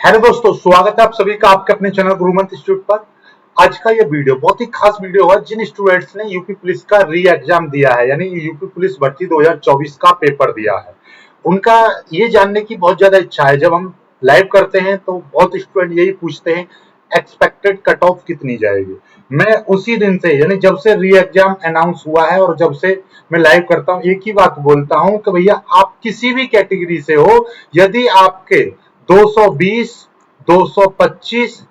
Hello दोस्तों, स्वागत है आप सभी का आपके अपने चैनल गुरुमंत्र इंस्टीट्यूट पर। आज का ये वीडियो बहुत ही खास वीडियो है जिन स्टूडेंट्स ने यूपी पुलिस का री एग्जाम दिया है, यानी यूपी पुलिस भर्ती 2024 का पेपर दिया है। उनका ये जानने की बहुत ज्यादा इच्छा है। जब हम लाइव करते हैं तो बहुत स्टूडेंट यही पूछते हैं एक्सपेक्टेड कट ऑफ कितनी जाएगी। मैं उसी दिन से यानी जब से री एग्जाम अनाउंस हुआ है और जब से मैं लाइव करता हूँ एक ही बात बोलता हूँ कि भैया आप किसी भी कैटेगरी से हो, यदि आपके 220, 225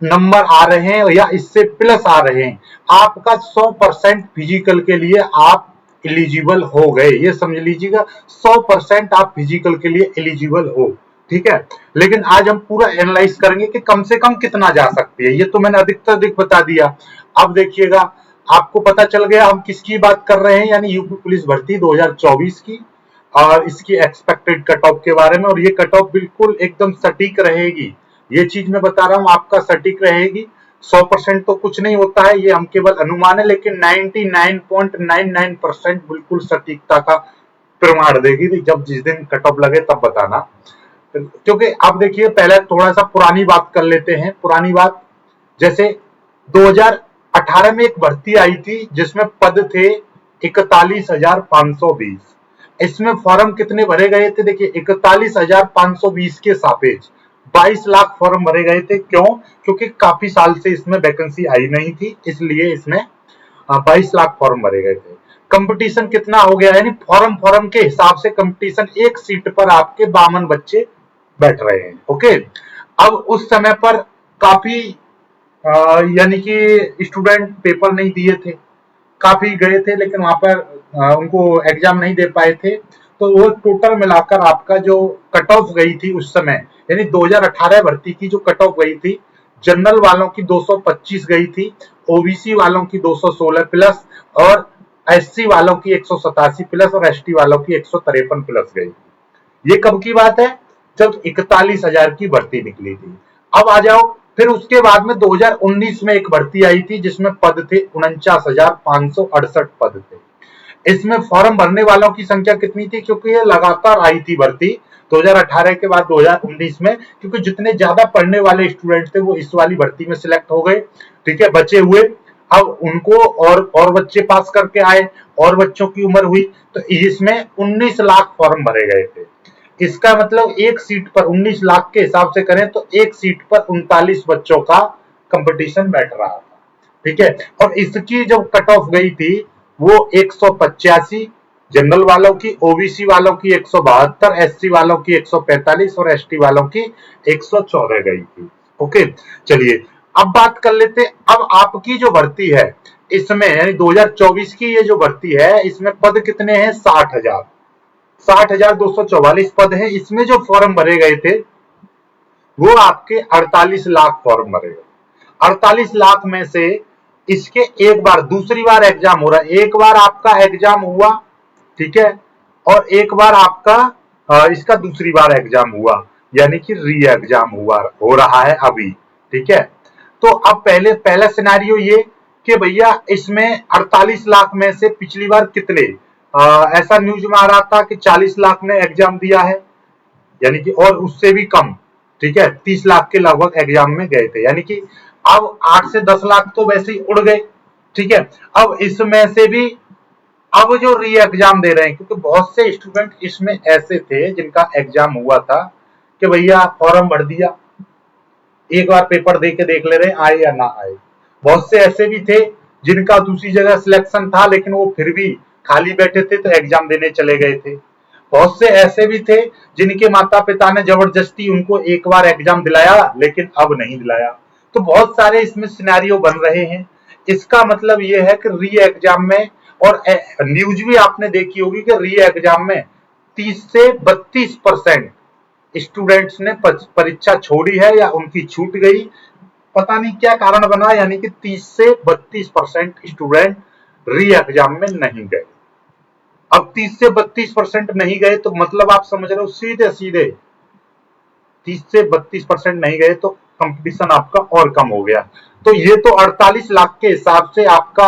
नंबर आ रहे हैं या इससे प्लस आ रहे हैं, आपका 100% फिजिकल के लिए आप एलिजिबल हो गए। ये समझ लीजिएगा 100% आप फिजिकल के लिए एलिजिबल हो, ठीक है। लेकिन आज हम पूरा एनालाइज करेंगे कि कम से कम कितना जा सकती है। ये तो मैंने अधिक से अधिक बता दिया। अब देखिएगा, आपको पता चल गया हम किसकी बात कर रहे हैं, यानी यूपी पुलिस भर्ती 2024 की और इसकी एक्सपेक्टेड कट ऑफ के बारे में। और ये कट ऑफ बिल्कुल एकदम सटीक रहेगी। ये चीज मैं बता रहा हूं आपका सटीक रहेगी। 100% तो कुछ नहीं होता है, ये हम केवल अनुमान है, लेकिन 99.99% बिल्कुल सटीकता का प्रमाण देगी। जब जिस दिन कट ऑफ लगे तब बताना। क्योंकि आप देखिए, पहले थोड़ा सा पुरानी बात कर लेते हैं। पुरानी बात, जैसे 2018 में एक भर्ती आई थी जिसमें पद थे 41,520। इसमें फॉर्म कितने भरे गए थे? देखिए 41,520 के सापेक्ष 22 लाख फॉर्म भरे गए थे। क्यों? क्योंकि काफी साल से इसमें वैकेंसी आई नहीं थी, इसलिए इसमें 22 लाख फॉर्म भरे गए थे। कंपटीशन कितना हो गया, यानी फॉर्म के हिसाब से कंपटीशन, एक सीट पर आपके 52 बच्चे बैठ रहे हैं। ओके, अब उस समय पर काफी यानी कि स्टूडेंट पेपर नहीं दिए थे, काफी गए थे लेकिन वहां पर उनको एग्जाम नहीं दे पाए थे। तो वो टोटल मिलाकर आपका जो कट ऑफ गई थी उस समय, यानी 2018 भर्ती की जो कट ऑफ गई थी, जनरल वालों की 225 गई थी, ओबीसी वालों की 216 प्लस और एससी वालों की 187 प्लस और एसटी वालों की 153 प्लस गई। ये कब की बात है? जब 41,000 की भर्ती निकली थी। अब आ जाओ, फिर उसके बाद में 2019 में एक भर्ती आई थी जिसमें पद थे 49,568 पद थे। इसमें फॉर्म भरने वालों की संख्या कितनी थी? क्योंकि ये लगातार आई थी भर्ती 2018 के बाद 2019 में, क्योंकि जितने ज्यादा पढ़ने वाले स्टूडेंट थे वो इस वाली भर्ती में सिलेक्ट हो गए, ठीक है, बचे हुए। अब उनको और बच्चे पास करके आए और बच्चों की उम्र हुई, तो इसमें 19 लाख फॉर्म भरे गए थे। इसका मतलब एक सीट पर 19 लाख के हिसाब से करें तो एक सीट पर 39 बच्चों का कंपटीशन बैठ रहा था, ठीक है। और इसकी जो कट ऑफ गई थी वो 185 जनरल वालों की, ओबीसी वालों की 172, एससी वालों की 145 और एसटी वालों की 114 गई थी। ओके, चलिए अब बात कर लेते। अब आपकी जो भर्ती है इसमें, यानी 2024 की ये जो भर्ती है, इसमें पद कितने हैं? 60,000, 60,244 पद है। इसमें जो फॉर्म भरे गए थे वो आपके 48 लाख फॉर्म भरे गए। 48 लाख में से इसके एक बार, दूसरी बार एग्जाम हो रहा है। एक बार आपका एग्जाम हुआ, ठीक है, और एक बार आपका इसका दूसरी बार एग्जाम हुआ, यानी कि री एग्जाम हो रहा है अभी, ठीक है। तो अब पहला सिनेरियो ये कि भैया इसमें 48 लाख में से पिछली बार कितने, ऐसा न्यूज में आ रहा था कि 40 लाख ने एग्जाम दिया है, यानी कि और उससे भी कम, ठीक है, 30 लाख के लगभग एग्जाम में गए थे। यानी कि अब 8 से 10 लाख तो वैसे ही उड़ गए, ठीक है। अब इसमें से भी अब जो री एग्जाम दे रहे हैं, क्योंकि बहुत से स्टूडेंट इसमें ऐसे थे जिनका एग्जाम हुआ था कि भैया फॉर्म भर दिया, एक बार पेपर दे के देख ले रहे आए या ना आए। बहुत से ऐसे भी थे जिनका दूसरी जगह सिलेक्शन था लेकिन वो फिर भी खाली बैठे थे तो एग्जाम देने चले गए थे। बहुत से ऐसे भी थे जिनके माता पिता ने जबरदस्ती उनको एक बार एग्जाम दिलाया लेकिन अब नहीं दिलाया। तो बहुत सारे इसमें सिनेरियो बन रहे हैं। इसका मतलब ये है कि री एग्जाम में, और न्यूज भी आपने देखी होगी कि री एग्जाम में 30 से 32% स्टूडेंट्स ने परीक्षा छोड़ी है या उनकी छूट गई, पता नहीं क्या कारण बना, यानी कि 30 से 32% स्टूडेंट री एग्जाम में नहीं गए। अब 30 से 32% नहीं गए तो मतलब आप समझ रहे हो सीधे सीधे 30 से 32% नहीं गए तो कंपटीशन आपका और कम हो गया। तो ये तो 48 लाख के हिसाब से आपका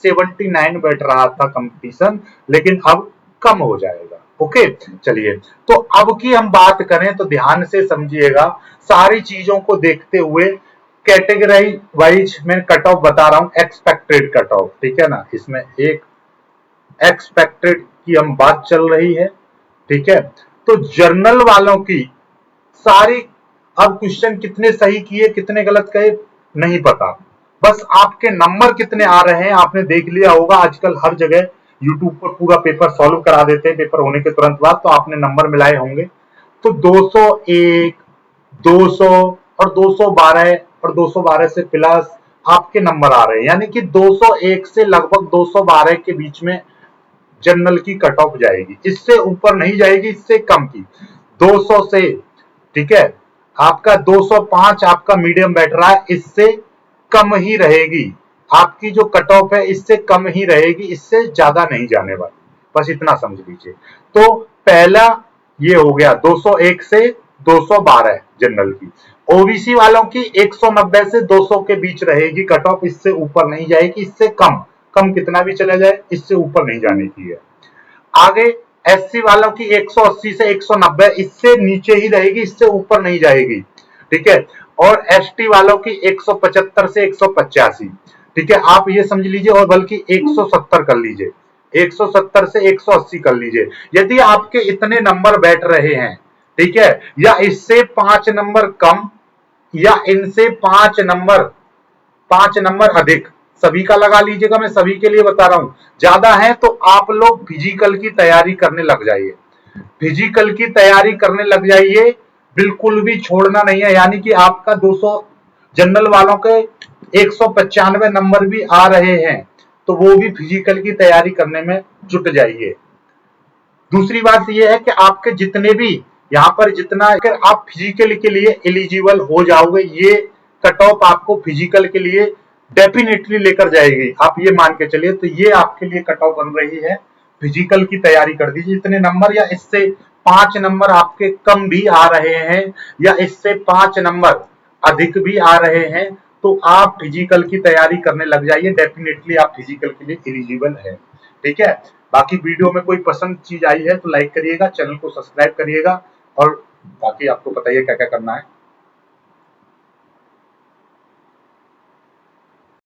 79 बैठ रहा था कंपटीशन, लेकिन अब कम हो जाएगा। ओके, चलिए तो अब की हम बात करें तो ध्यान से समझिएगा, सारी चीजों को देखते हुए कैटेगरी वाइज मैं कट ऑफ बता रहा हूं, एक्सपेक्टेड कट ऑफ, ठीक है ना। इसमें एक एक्सपेक्टेड की हम बात चल रही है, ठीक है। तो जर्नल वालों की सारी, अब क्वेश्चन कितने सही किए कितने गलत कहे नहीं पता, बस आपके नंबर कितने आ रहे हैं आपने देख लिया होगा। आजकल हर जगह यूट्यूब पर पूरा पेपर सॉल्व करा देते हैं पेपर होने के तुरंत बाद, तो आपने नंबर मिलाए होंगे। तो 201, 200 और 212 और 212 से प्लस आपके नंबर आ रहे हैं, यानी कि 201 से लगभग 212 के बीच में जनरल की कट ऑफ जाएगी, इससे ऊपर नहीं जाएगी, इससे कम की 200 से, ठीक है। आपका 205 आपका मीडियम बैठ रहा है, इससे कम ही रहेगी आपकी जो कट ऑफ है, इससे कम ही रहेगी, इससे ज्यादा नहीं जाने वाली, बस इतना समझ लीजिए। तो पहला ये हो गया 201 से 212 जनरल की। ओबीसी वालों की 190 से 200 के बीच रहेगी कट ऑफ, इससे ऊपर नहीं जाएगी, इससे कम, कम कितना भी चला जाए इससे ऊपर नहीं जाने की है। आगे एससी वालों की 180 से 190, इससे नीचे ही रहेगी, इससे ऊपर नहीं जाएगी, ठीक है। और एसटी वालों की 175 से 185, ठीक है, आप ये समझ लीजिए, और बल्कि 170 कर लीजिए, 170 से 180 कर लीजिए। यदि आपके इतने नंबर बैठ रहे हैं, ठीक है, या इससे 5 नंबर कम या इनसे 5 नंबर अधिक, सभी का लगा लीजिएगा, मैं सभी के लिए बता रहा हूं। ज्यादा है तो आप लोग फिजिकल की तैयारी करने लग जाइए, फिजिकल की तैयारी करने लग जाइए, बिल्कुल भी छोड़ना नहीं है। यानी कि आपका 200 जनरल वालों के 195 नंबर भी आ रहे हैं, तो वो भी फिजिकल की तैयारी करने में जुट जाइए। दूसरी बात यह है कि आपके जितने भी यहाँ पर जितना अगर आप फिजिकल के लिए एलिजिबल हो जाओगे, ये कट ऑफ आपको फिजिकल के लिए डेफिनेटली लेकर जाएगी, आप ये मान के चलिए। तो ये आपके लिए कट ऑफ बन रही है, फिजिकल की तैयारी कर दीजिए। इतने नंबर या इससे 5 नंबर आपके कम भी आ रहे हैं या इससे 5 नंबर अधिक भी आ रहे हैं, तो आप फिजिकल की तैयारी करने लग जाइए, डेफिनेटली आप फिजिकल के लिए एलिजिबल है, ठीक है। बाकी वीडियो में कोई पसंद चीज आई है तो लाइक करिएगा, चैनल को सब्सक्राइब करिएगा, और बाकी आपको पता ही है क्या क्या करना है।